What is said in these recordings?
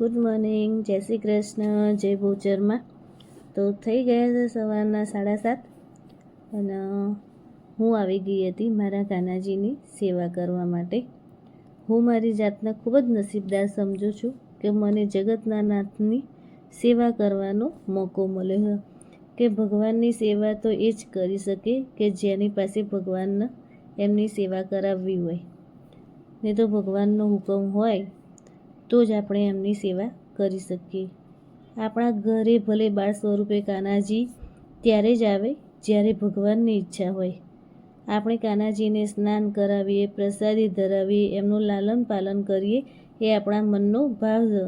Good morning, જય શ્રી કૃષ્ણ, જય ભોચરમાં. તો થઈ ગયા છે સવારના 7:30 અને હું આવી ગઈ હતી મારા કાનાજીની સેવા કરવા માટે. હું મારી જાતને ખૂબ જ નસીબદાર સમજું છું કે મને જગતના નાથની સેવા કરવાનો મોકો મળ્યો કે ભગવાનની સેવા તો એ જ કરી શકે કે જેની પાસે ભગવાનને એમની સેવા કરાવવી હોય. નહીં તો ભગવાનનો હુકમ હોય તો જ આપણે એમની સેવા કરી શકીએ. આપણા ઘરે ભલે બાળ સ્વરૂપે કાનાજી ત્યારે જ આવે જ્યારે ભગવાનની ઈચ્છા હોય. આપણે કાનાજીને સ્નાન કરાવીએ, પ્રસાદી ધરાવીએ, એમનું લાલન પાલન કરીએ એ આપણા મનનો ભાવ છે.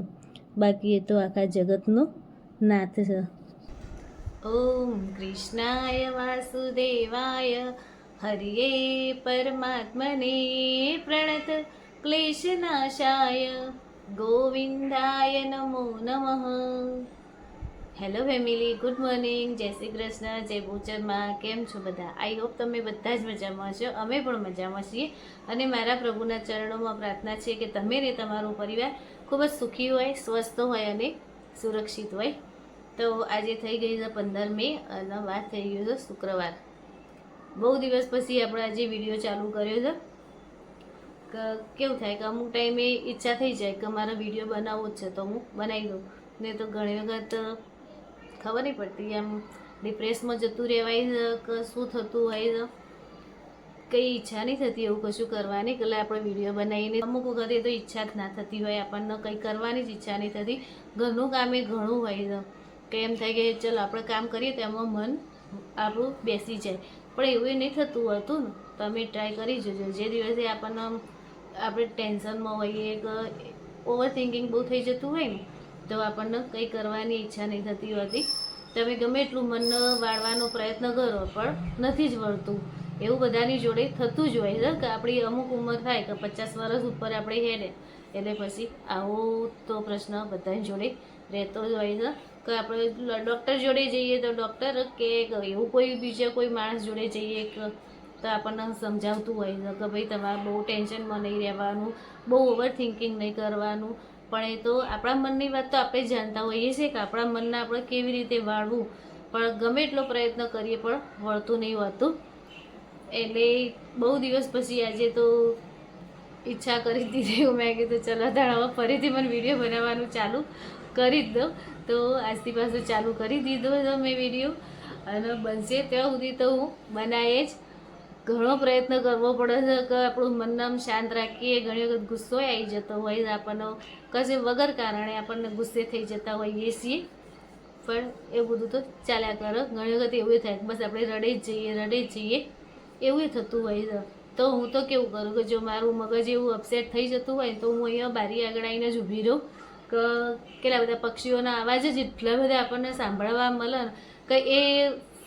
બાકી એ તો આખા જગતનો નાથ છે. ઓમ કૃષ્ણાય વાસુદેવાય હરિયે પરમાત્મને પ્રણત ક્લેશનાશાય ગોવિંદાય નમો નમઃ. હેલો ફેમિલી, ગુડ મોર્નિંગ, જય શ્રી કૃષ્ણ, જય ભોચરમાં. કેમ છો બધા? આઈ હોપ તમે બધા જ મજામાં છો. અમે પણ મજામાં છીએ અને મારા પ્રભુના ચરણોમાં પ્રાર્થના છે કે તમે ને તમારો પરિવાર ખૂબ જ સુખી હોય, સ્વસ્થ હોય અને સુરક્ષિત હોય. તો આજે થઈ ગઈ છે 15 મે અને વાત થઈ ગયું છે શુક્રવાર. બહુ દિવસ પછી આપણે આજે વિડીયો ચાલુ કર્યો છે. કેવું થાય કે અમુક ટાઈમે ઈચ્છા થઈ જાય કે મારો વિડીયો બનાવવો જ છે તો હું બનાવી દઉં. ને તો ઘણી વખત ખબર નહીં પડતી, એમ ડિપ્રેસમાં જતું રહેવાય કે શું થતું હોય છે, કંઈ ઈચ્છા નહીં થતી એવું કશું કરવાની કે આપણે વિડીયો બનાવીને. અમુક વખતે તો ઈચ્છા જ ના થતી હોય, આપણને કંઈ કરવાની જ ઈચ્છા નહીં થતી. ઘરનું કામ એ ઘણું હોય છે કે એમ થાય કે ચલો આપણે કામ કરીએ તો એમાં મન આપણું બેસી જાય. પણ એવું નહીં થતું હોતું ને. તમે ટ્રાય કરી જોજો. જે દિવસે આપણને આપણે ટેન્શનમાં હોઈએ કે ઓવર થિંકિંગ બહુ થઈ જતું હોય ને તો આપણને કંઈ કરવાની ઈચ્છા નહીં થતી હોતી. તમે ગમે એટલું મનને વાળવાનો પ્રયત્ન કરો પણ નથી જ વળતું. એવું બધાની જોડે થતું જ હોય છે કે આપણી અમુક ઉંમર થાય કે 50 વર્ષ ઉપર આપણે હેડે એટલે પછી આવો તો પ્રશ્ન બધાની જોડે રહેતો જ હોય છે કે આપણે ડૉક્ટર જોડે જઈએ તો ડૉક્ટર કે એવું કોઈ બીજા કોઈ માણસ જોડે જઈએ કે તો આપણને સમજાવતું હોય છે કે ભાઈ તમારે બહુ ટેન્શનમાં નહીં રહેવાનું, બહુ ઓવર થિંકિંગ નહીં કરવાનું. પણ એ તો આપણા મનની વાત તો આપણે જાણતા હોઈએ છીએ કે આપણા મનને આપણે કેવી રીતે વાળવું, પણ ગમે એટલો પ્રયત્ન કરીએ પણ વળતું નહીં હોતું. એટલે બહુ દિવસ પછી આજે તો ઈચ્છા કરી દીધી. મેં કીધું ચલો તાણ હવે ફરીથી મને વિડીયો બનાવવાનું ચાલુ કરી જ દઉં. તો આજથી પાછું ચાલુ કરી દીધો છે મેં વિડીયો અને બનશે ત્યાં સુધી તો હું બનાવીએ જ. ઘણો પ્રયત્ન કરવો પડે છે કે આપણું મનને આમ શાંત રાખીએ. ઘણી વખત ગુસ્સો આવી જતો હોય છે આપણને, કશે વગર કારણે આપણને ગુસ્સે થઈ જતા હોઈએ છીએ. પણ એવું બધું તો ચાલ્યા કરો. ઘણી વખત એવું થાય કે બસ આપણે રડે જ જઈએ એવું થતું હોય છે. તો હું તો કેવું કરું કે જો મારું મગજ એવું અપસેટ થઈ જતું હોય તો હું અહીંયા બારી આગળ આવીને જ ઊભી રહું કે કેટલા બધા પક્ષીઓના અવાજ જ એટલા બધા આપણને સાંભળવા મળે કે એ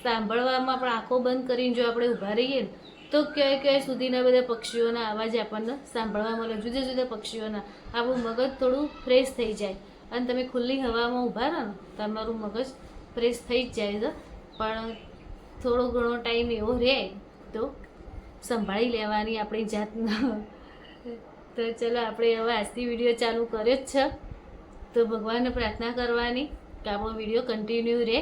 સાંભળવામાં આપણે આંખો બંધ કરીને જો આપણે ઊભા રહીએ ને તો ક્યાંય સુધીના બધા પક્ષીઓના અવાજ આપણને સાંભળવા મળે, જુદા જુદા પક્ષીઓના. આપણું મગજ થોડું ફ્રેશ થઈ જાય અને તમે ખુલ્લી હવામાં ઊભા રહો ને તમારું મગજ ફ્રેશ થઈ જ જાય છે. પણ થોડો ઘણો ટાઈમ એવો રહે તો સંભાળી લેવાની આપણી જાતને. તો ચલો આપણે હવે આજથી વિડીયો ચાલુ કર્યો જ છે તો ભગવાનને પ્રાર્થના કરવાની કે આપણો વિડીયો કન્ટિન્યુ રહે.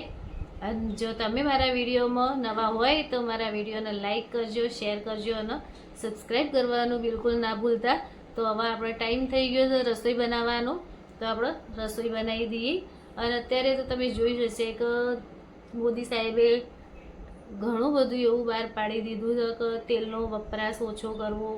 અને જો તમે મારા વિડીયોમાં નવા હોય તો મારા વિડીયોને લાઈક કરજો, શેર કરજો અને સબસ્ક્રાઈબ કરવાનું બિલકુલ ના ભૂલતા. તો હવે આપણે ટાઈમ થઈ ગયો છે રસોઈ બનાવવાનો, તો આપણે રસોઈ બનાવી દઈએ. અને અત્યારે તો તમે જોઈ જશે કે મોદી સાહેબે ઘણું બધું એવું બહાર પાડી દીધું છે કે તેલનો વપરાશ ઓછો કરવો,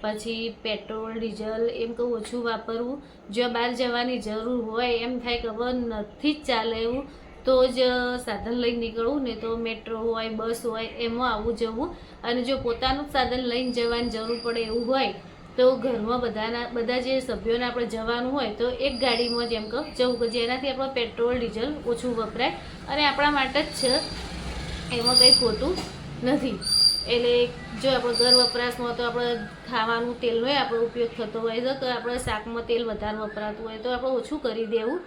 પછી પેટ્રોલ ડીઝલ એમ કે ઓછું વાપરવું. જો બહાર જવાની જરૂર હોય એમ થાય કે હવે નથી જ ચાલે એવું તો જ સાધન લઈને નીકળવું, ને તો મેટ્રો હોય, બસ હોય એમાં આવવું જવું. અને જો પોતાનું જ સાધન લઈને જવાની જરૂર પડે એવું હોય તો ઘરમાં બધા જે સભ્યોને આપણે જવાનું હોય તો એક ગાડીમાં જેમ કે જવું કે જેનાથી આપણું પેટ્રોલ ડીઝલ ઓછું વપરાય અને આપણા માટે જ છે, એમાં કંઈ ખોટું નથી. એટલે જો આપણે ઘર વપરાશમાં તો આપણે ખાવાનું તેલનો આપણો ઉપયોગ થતો હોય છે કે આપણે શાકમાં તેલ વધારે વપરાતું હોય તો આપણે ઓછું કરી દેવું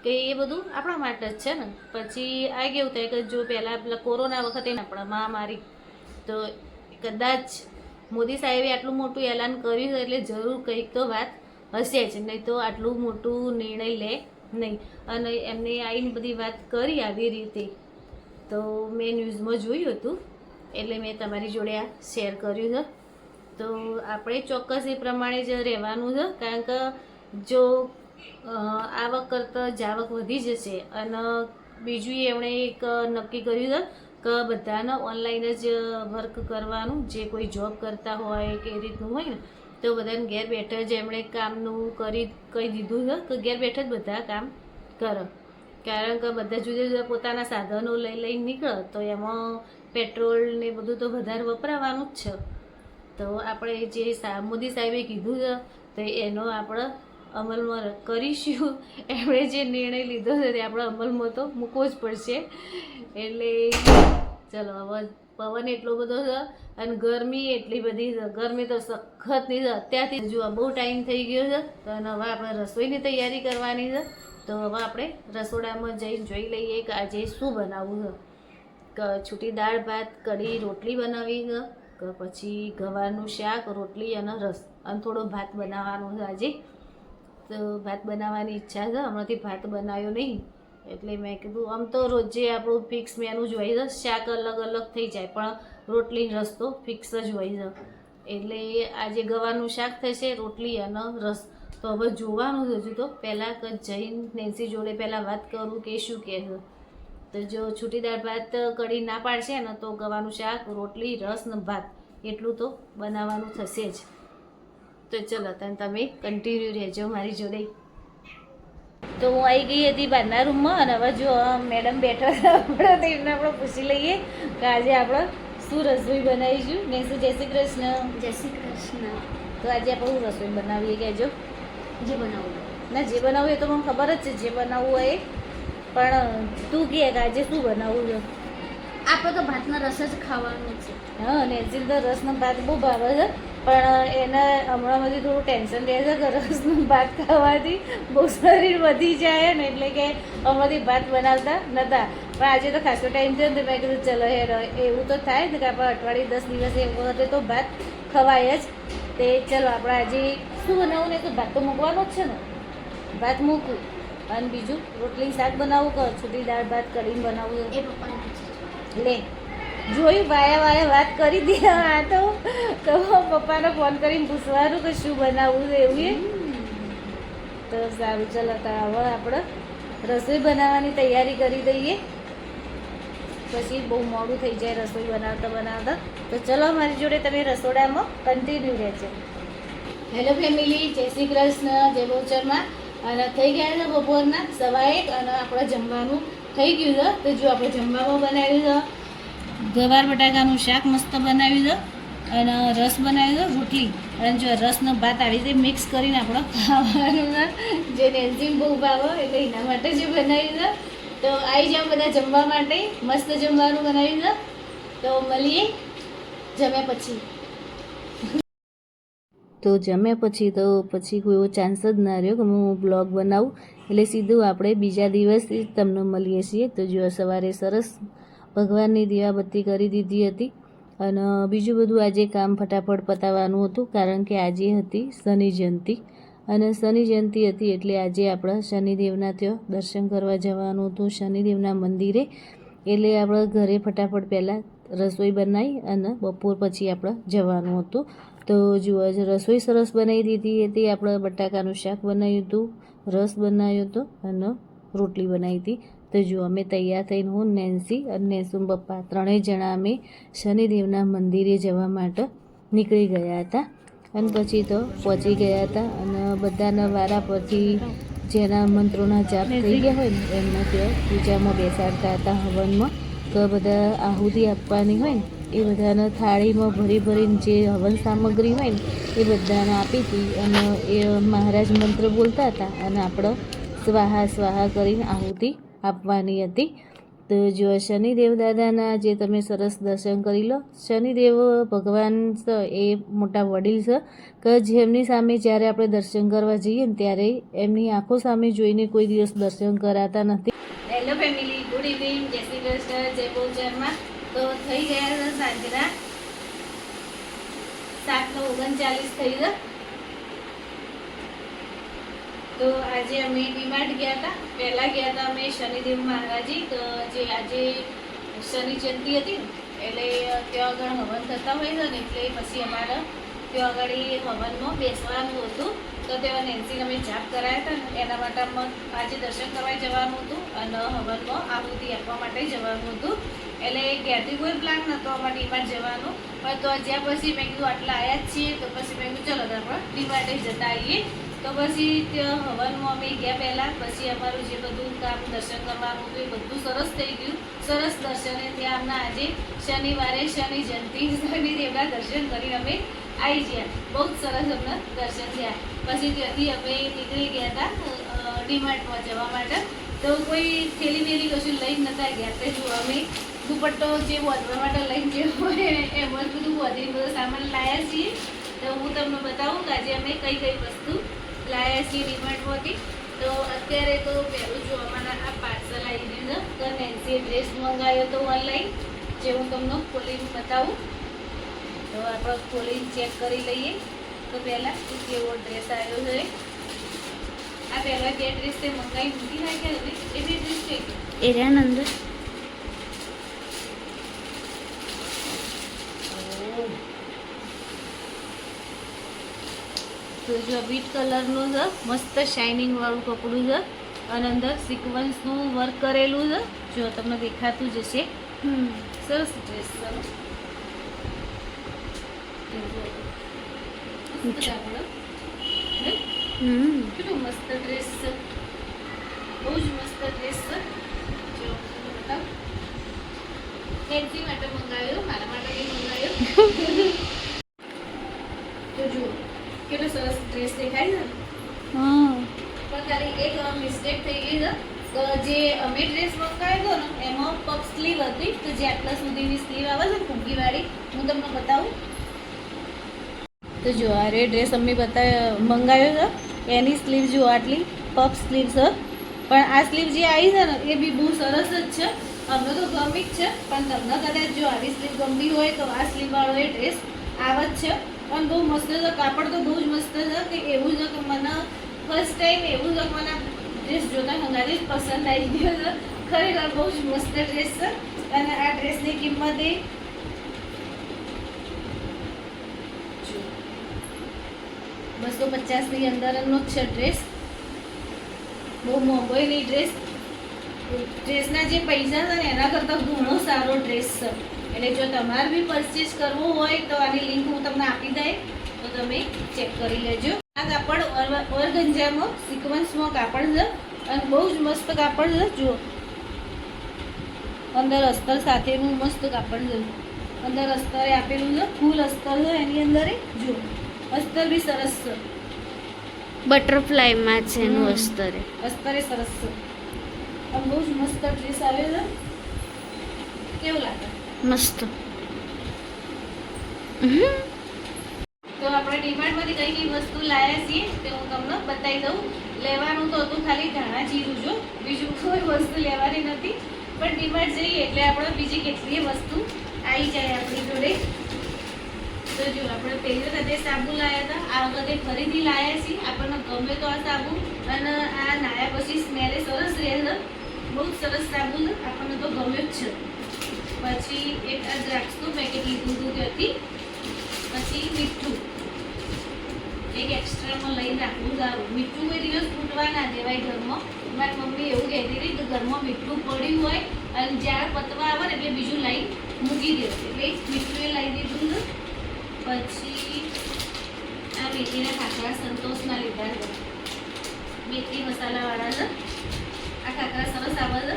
કે એ બધું આપણા માટે જ છે ને. પછી આ કેવું થાય કે જો પહેલાં પેલા કોરોના વખતે આપણા મહામારી તો કદાચ મોદી સાહેબે આટલું મોટું એલાન કર્યું એટલે જરૂર કંઈક તો વાત હશે જ, નહીં તો આટલું મોટું નિર્ણય લે નહીં. અને એમને આવીને બધી વાત કરી આવી રીતે, તો મેં ન્યૂઝમાં જોયું હતું એટલે મેં તમારી જોડે આ શેર કર્યું છે. તો આપણે ચોક્કસ એ પ્રમાણે જ રહેવાનું છે, કારણ કે જો આવક કરતાં જાવક વધી જશે. અને બીજું એમણે એક નક્કી કર્યું છે કે બધાને ઓનલાઈન જ વર્ક કરવાનું, જે કોઈ જોબ કરતા હોય કે એ રીતનું હોય ને તો બધાને ઘેર બેઠા જ એમણે કામનું કહી દીધું છે કે ઘેર બેઠા જ બધા કામ કરો. કારણ કે બધા જુદા જુદા પોતાના સાધનો લઈને નીકળે તો એમાં પેટ્રોલ ને બધું તો વધારે વપરાવાનું જ છે. તો આપણે જે મોદી સાહેબે કીધું છે તો એનો આપણે અમલમાં કરીશું. એમણે જે નિર્ણય લીધો છે તે આપણે અમલમાં તો મૂકવો જ પડશે. એટલે ચલો, હવે પવન એટલો બધો છે અને ગરમી એટલી બધી છે, ગરમી તો સખતની છે. અત્યારથી જો બહુ ટાઈમ થઈ ગયો છે તો હવે આપણે રસોઈની તૈયારી કરવાની છે. તો હવે આપણે રસોડામાં જઈને જોઈ લઈએ કે આજે શું બનાવવું છે. કે છૂટી દાળ ભાત કઢી રોટલી બનાવી છે કે પછી ગવારનું શાક રોટલી અને રસ અને થોડો ભાત બનાવવાનો છે આજે. તો ભાત બનાવવાની ઈચ્છા છે, હમણાંથી ભાત બનાવ્યો નહીં એટલે મેં કીધું આમ તો રોજે આપણું ફિક્સ મેનુ જ હોય છે, શાક અલગ અલગ થઈ જાય પણ રોટલી રસ તો ફિક્સ જ હોય છે. એટલે આજે ગવારનું શાક થશે, રોટલી અને રસ. તો હવે જોવાનું છે હજુ તો, પહેલાં કે જઈને નેન્સી જોડે પહેલાં વાત કરું કે શું કહે છે. તો જો છૂટી દાળ ભાત કઢી ના પાડશે ને તો ગવાનું શાક રોટલી રસ ને ભાત એટલું તો બનાવવાનું થશે જ. તો ચલો તમે કન્ટિન્યુ રહેજો મારી જોડે. તો હું આવી ગઈ હતી બહારના રૂમમાં અને હવે જો મેડમ બેઠા હતા આપણે તો એમને આપણે પૂછી લઈએ કે આજે આપણે શું રસોઈ બનાવીશું. નેન્સી જય શ્રી કૃષ્ણ. જય શ્રી કૃષ્ણ. તો આજે આપણે શું રસોઈ બનાવીએ કહેજો. જે બનાવું ના, જે બનાવવું એ તો મને ખબર જ છે જે બનાવવું હોય, પણ તું કહે કે આજે શું બનાવવું છે. આપણે તો ભાતનો રસ જ ખાવાનો છે. હા, નેન્સી તો રસનો ભાત બહુ ભાવે છે, પણ એને હમણાંમાંથી થોડું ટેન્શન રહે છે કે રસનો ભાત ખાવાથી બહુ શરીર વધી જાય ને, એટલે કે હમણાંથી ભાત બનાવતા નહોતા. પણ આજે તો ખાસો ટાઈમ થયો ને તો મેં કીધું ચલો હેર એવું તો થાય ને કે આપણે અઠવાડિયે 10 દિવસે એક વખતે તો ભાત ખવાય જ. તે ચલો આપણે આજે શું બનાવવું ને, તો ભાત તો મૂકવાનો જ છે ને, ભાત મૂકવું અને બીજું રોટલી શાક બનાવવું કે છૂટી દાળ ભાત કઢીને બનાવવું. એ પપ્પાને લે જોયું, વાયા વાત કરી દે. આ તો પપ્પાને ફોન કરીને પૂછવાનું કે શું બનાવવું છે એવું એ. તો સારું, ચલો તો હવે આપણે રસોઈ બનાવવાની તૈયારી કરી દઈએ, પછી બહુ મોડું થઈ જાય રસોઈ બનાવતા બનાવતા. તો ચલો મારી જોડે તમે રસોડામાં કન્ટિન્યુ રહેજો. હેલો ફેમિલી, જય શ્રી કૃષ્ણ, જય બહુચરમાં. અને થઈ ગયા છે બપોરના 1:15 અને આપણે જમવાનું થઈ ગયું છે. તો જો આપણે જમવામાં બનાવ્યું છે ગવાર બટાકાનું શાક મસ્ત બનાવ્યું છે અને રસ બનાવ્યો છે, રોટલી અને જો રસનો ભાત આવી રીતે મિક્સ કરીને આપણે ખાવાનું છે, જે નેન્સીને બહુ ભાવે એટલે એના માટે જે બનાવ્યું છે. તો આવી જાઓ બધા જમવા માટે, મસ્ત જમવાનું બનાવ્યું છે. તો મળીએ જમ્યા પછી. તો જમ્યા પછી કોઈ એવો ચાન્સ જ ના રહ્યો કે હું બ્લોગ બનાવું, એટલે સીધું આપણે બીજા દિવસે તમને મળીએ છીએ. તો જો સવારે સરસ ભગવાનની દીવાબત્તી કરી દીધી હતી અને બીજું બધું આજે કામ ફટાફટ પતાવવાનું હતું, કારણ કે આજે હતી શનિ જયંતિ અને શનિ જયંતિ હતી એટલે આજે આપણે શનિદેવના ત્યાં દર્શન કરવા જવાનું હતું, શનિદેવના મંદિરે. એટલે આપણે ઘરે ફટાફટ પહેલાં રસોઈ બનાવી અને બપોર પછી આપણે જવાનું હતું. તો જુઓ રસોઈ સરસ બનાવી દીધી હતી. આપણે બટાકાનું શાક બનાવ્યું હતું, રસ બનાવ્યો હતો અને રોટલી બનાવી હતી. તો જો અમે તૈયાર થઈને હું નેન્સી અને નેન્સુન પપ્પા ત્રણેય જણા અમે શનિદેવના મંદિરે જવા માટે નીકળી ગયા હતા. અને પછી તો પહોંચી ગયા હતા અને બધાના વારા પરથી જેના મંત્રોના જાપ થઈ ગયા હોય ને એમને ત્યાં પૂજામાં બેસાડતા હતા, હવનમાં. તો બધા આહુતિ આપવાની હોય ને એ બધાને થાળીમાં ભરીને જે હવન સામગ્રી હોય ને એ બધાને આપી હતી અને એ મહારાજ મંત્ર બોલતા હતા અને આપણે સ્વાહા સ્વાહા કરીને આહુતિ આપવાની હતી. તો જો શનિદેવ દાદાના જે તમે સરસ દર્શન કરી લો. શનિદેવ ભગવાન છે એ મોટા વડીલ છે કે જેમની સામે જ્યારે આપણે દર્શન કરવા જઈએ ને ત્યારે એમની આંખો સામે જોઈને કોઈ દિવસ દર્શન કરાતા નથી. હેલો ફેમિલી, ગુડ ઇવનિંગ, જય શ્રી કૃષ્ણ, જય બહુચરમાં. તો થઈ ગયા છે સાંજના 7:39 થઈ છે તો આજે અમે ડીમાર્ટ ગયા હતા. પહેલાં ગયા હતા અમે શનિદેવ મહારાજી, તો જે આજે શનિ જયંતિ હતી ને એટલે ત્યાં આગળ હવન થતા હોય છે ને, એટલે પછી અમારે ત્યાં આગળ હવનમાં બેસવાનું હતું. તો ત્યાં નેન્સીને અમે જાપ કરાયા હતા ને એના માટે આજે દર્શન કરવા જવાનું હતું અને હવનમાં આહુતિ આપવા માટે જવાનું હતું. એટલે ઘેરથી કોઈ પ્લાન નહોતો અમારે ડીમાર્ટ જવાનો, પણ તો જ્યાં પછી મેં કીધું આટલા આવ્યા જ છીએ તો પછી મેં કીધું ચલો આપણે ડીમાર્ટે જતા આવીએ. તો પછી ત્યાં હવનમાં અમે ગયા પહેલાં, પછી અમારું જે બધું કામ દર્શન કરવાનું હતું એ બધું સરસ થઈ ગયું. સરસ દર્શને ત્યાં અમને આજે શનિવારે શનિ જયંતિ શનિદેવના દર્શન કરી અમે આવી ગયા. બહુ જ સરસ અમને દર્શન થયા. પછી ત્યાંથી અમે નીકળી ગયા હતા ડીમાર્ટમાં જવા માટે. તો કોઈ થેલી વેલી કશું લઈને નહોતા ગયા. તે જો અમે દુપટ્ટો જે બાંધવા માટે લઈને જે હોય એમ જ બધું બાંધીને બધો સામાન લાવ્યા છીએ. તો હું તમને બતાવું કે આજે અમે કઈ કઈ વસ્તુ લાવ્યા છીએ ડીમાર્ટમાંથી. તો અત્યારે તો પહેલું જો અમારા આ પાર્સલ આવી ગયું છે. તો નેન્સીએ ડ્રેસ મંગાવ્યો હતો ઓનલાઈન, જે હું તમને ખોલીને બતાવું. તો આપણે ખોલીને ચેક કરી લઈએ. તો પહેલાં કેવો ડ્રેસ આવ્યો છે. આ પહેલાં જે ડ્રેસ તે મંગાવી મૂકી નાખ્યા હતી એ બી ડ્રેસ છે એરિયાના અંદર તો જો બીટ કલરનું છે, મસ્ત શાઇનિંગ વાળું કપડું છે અને અંદર સિક્વન્સનું વર્ક કરેલું છે. જો તમને દેખાતું જ હશે. સરસ ડ્રેસ છે. કેટલું મસ્ત ડ્રેસ છે, બહુ જ મસ્ત ડ્રેસ છે. જો બતાવ, નેન્સી માટે મંગાવ્યો, મારા માટે બી મંગાવ્યો. તો જુઓ કેટલો સરસ ડ્રેસ દેખાય છે. પણ ખાલી એક મિસ્ટેક થઈ ગઈ છે. તો જે અમે ડ્રેસ મંગાવ્યો હતો ને એમાં પફ સ્લીવ હતી. તો જે આટલા સુધીની સ્લીવ આવે છે ફૂગીવાળી, હું તમને બતાવું. તો જો આ રે ડ્રેસ અમે મંગાવ્યો છે એની સ્લીવ જો આટલી પફ સ્લીવ છે. પણ આ સ્લીવ જે આવી છે ને એ બી બહુ સરસ જ છે. અમને તો ગમી જ છે, પણ તમને કદાચ જો આવી સ્લીવ ગમતી હોય તો આ સ્લીવવાળો એ ડ્રેસ આવે જ છે. પણ બહુ મસ્ત છે, કાપડ તો બહુ જ મસ્ત છે. કે એવું છે કે મને ફર્સ્ટ ટાઈમ એવું છે કે મને ડ્રેસ જોતા હંગાથી જ પસંદ આવી ગયો છે. ખરેખર બહુ જ મસ્ત ડ્રેસ છે. અને આ ડ્રેસની કિંમત એ 250 ની અંદરનો જ છે ડ્રેસ. બહુ મોંઘો નહીં ડ્રેસ. ડ્રેસના જે પૈસા છે ને એના કરતાં ઘણો સારો ડ્રેસ છે. એટલે જો તમારે બી પરચેસ કરવો હોય તો આની લિંક હું તમને આપી દઈ, તો તમે ચેક કરી લેજો. આ કાપડ ઓર્ગન્જામાં સિક્વન્સમાં કાપડ છે અને બહુ જ મસ્ત કાપડ છે. જુઓ અંદર અસ્તર સાથેનું મસ્ત કાપડ છે. અંદર અસ્તરે આપેલું છે, ફૂલ અસ્તર છે એની અંદર. જુઓ અસ્તર બી સરસ છે, બટરફ્લાયમાં છે એનું અસ્તરે. અસ્તરે સરસ છે. અને બહુ જ મસ્ત ડ્રેસ આવ્યો છે. કેવું લાગે? મસ્ત. તો આપણે ડીમાર્ટમાંથી કઈ કઈ વસ્તુ લાવ્યા છીએ તે હું તમને બતાવી દઉં. લેવાનું તો હતું ખાલી ધાણા જીરું, જો બીજું કોઈ વસ્તુ લેવાની નથી. પણ ડીમાર્ટ જઈએ એટલે આપણે બીજી કેટલીય વસ્તુ આવી જાય આપણી જોડે. તો જો આપણે પહેલી વખતે સાબુ લાવ્યા હતા, આ વખતે ફરીથી લાવ્યા છીએ. આપણને ગમે તો આ સાબુ, અને આ નાયા પછી સ્મેલે સરસ રહે છે. બહુ જ સરસ સાબુ છે, આપણને તો ગમ્યો જ છે. પછી એક આ દ્રાક્ષનું પેકેટ લીધું હતું ત્યાંથી. પછી મીઠું એક એક્સ્ટ્રામાં લઈને રાખવું સારું. મીઠું કોઈ દિવસ ફૂટવા ના દેવાય ઘરમાં. મારી મમ્મી એવું કહેતી હતી કે ઘરમાં મીઠું પડ્યું હોય અને જ્યારે પતવા આવે ને એટલે બીજું લાવી મૂકી દે. એટલે મીઠું એ લાવી દીધું છે. પછી આ મેથીના ખાખરા સંતોષના લીધા છે. મેથી મસાલાવાળા છે. આ ખાખરા સરસ આવે છે.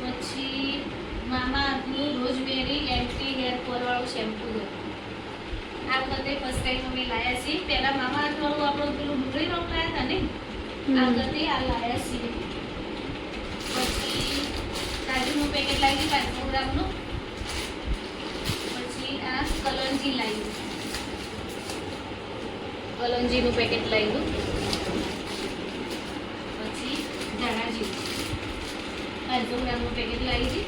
પછી મામા અર્થનું રોઝમેરી એન્ટી હેર ફોલ વાળું શેમ્પુ છે. આ વખતે ફર્સ્ટ ટાઈમ અમે લાવ્યા છીએ. પહેલા મામા અર્થ વાળું આપણું પેલું ડુંગળી રોપલાયા હતા ને, આ વખતે આ લાવ્યા છીએ. પછી કાજુનું પેકેટ લાવી 500 ગ્રામનું. પછી આ કલોંજી લાવ્યું, કલોંજીનું પેકેટ લાવ્યું. પછી ધાણા જીરું 500 ગ્રામનું પેકેટ લાવી હતી.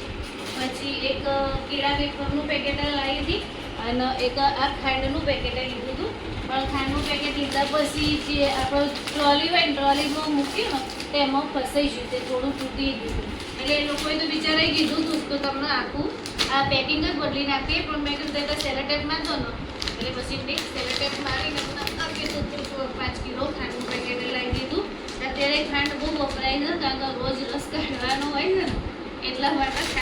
પછી એક કેળા વેફરનું પેકેટ લાવી હતી અને એક આ ખાંડનું પેકેટ લીધું હતું. પણ ખાંડનું પેકેટ લીધા પછી જે આપણો ટ્રોલી હોય ને ટ્રોલીમાં મૂક્યું ને તો એમાં ફસાઈ ગયું, તે થોડું તૂટી ગયું. એટલે એ લોકોએ તો બિચારાએ કીધું હતું તો તમને આખું આ પેકિંગ જ બદલી નાખીએ, પણ મેં કીધું તો સેલોટેપ મારતો ને એટલે પછી મેં સેલોટેપ મારીને કીધું 5 કિલો ખાંડનું પેકેટ લાવી દીધું. અત્યારે ખાંડ બહુ વપરાય છે કારણ કે રોજ રસ કાઢવાનો હોય છે ને એટલા માટે.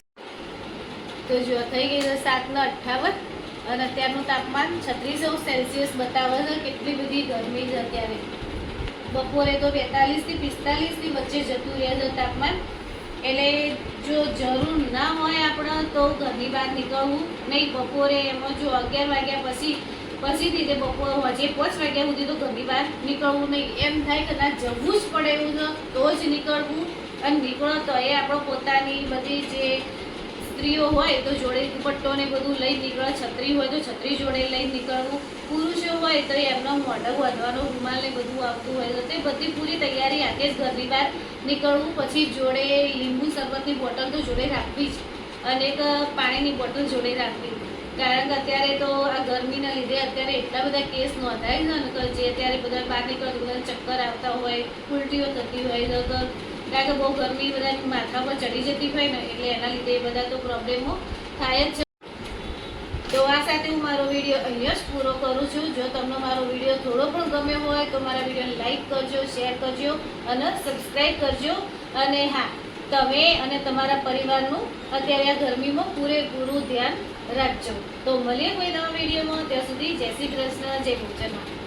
તો જો થઈ ગઈ છે 7:58 અને અત્યારનું તાપમાન 36°C બતાવે છે. કેટલી બધી ગરમી છે અત્યારે. બપોરે તો 42 થી 45 ની વચ્ચે જતું રહે છે તાપમાન. એટલે જો જરૂર ના હોય આપણે તો ઘરની બહાર નીકળવું નહીં. બપોરે એમાં જો 11 વાગ્યા પછીથી તે બપોર હજે 5 વાગ્યા સુધી તો ઘરની બહાર નીકળવું નહીં. એમ થાય કે ના જવું જ પડે એવું છે તો જ નીકળવું. અને નીકળો તો એ આપણો પોતાની બધી જે સ્ત્રીઓ હોય તો જોડે દુપટ્ટો ને બધું લઈ નીકળે, છત્રી હોય તો છત્રી જોડે લઈ નીકળવું. પુરુષો હોય તો એમનો મોઢું બાંધવાનો રૂમાલ ને બધું આવતું હોય તો તે બધી પૂરી તૈયારી આગે જ ઘરની બહાર નીકળવું. પછી જોડે લીંબુ શરબતની બોટલ તો જોડે રાખવી જ અને એક પાણીની બોટલ જોડે રાખવી. કારણ કે અત્યારે તો આ ગરમીના લીધે અત્યારે એટલા બધા કેસ નોંધાય છે ને કે જે અત્યારે બધા બહાર નીકળે બધા ચક્કર આવતા હોય, ઉલટીઓ થતી હોય તો કારણ કે બહુ ગરમી બધા માથા પર ચડી જતી હોય ને એટલે એના લીધે એ બધા તો પ્રોબ્લેમો થાય જ છે. તો આ સાથે હું મારો વિડીયો અહીંયા જ પૂરો કરું છું. જો તમને મારો વિડીયો થોડો પણ ગમ્યો હોય તો મારા વિડીયોને લાઈક કરજો, શેર કરજો અને સબસ્ક્રાઈબ કરજો. અને હા, તમે અને તમારા પરિવારનું અત્યારે આ ગરમીમાં પૂરેપૂરું ધ્યાન રાખજો. તો મળીએ કોઈ નવા વિડીયોમાં. ત્યાં સુધી જય શ્રી કૃષ્ણ, જય ભોજનમાં.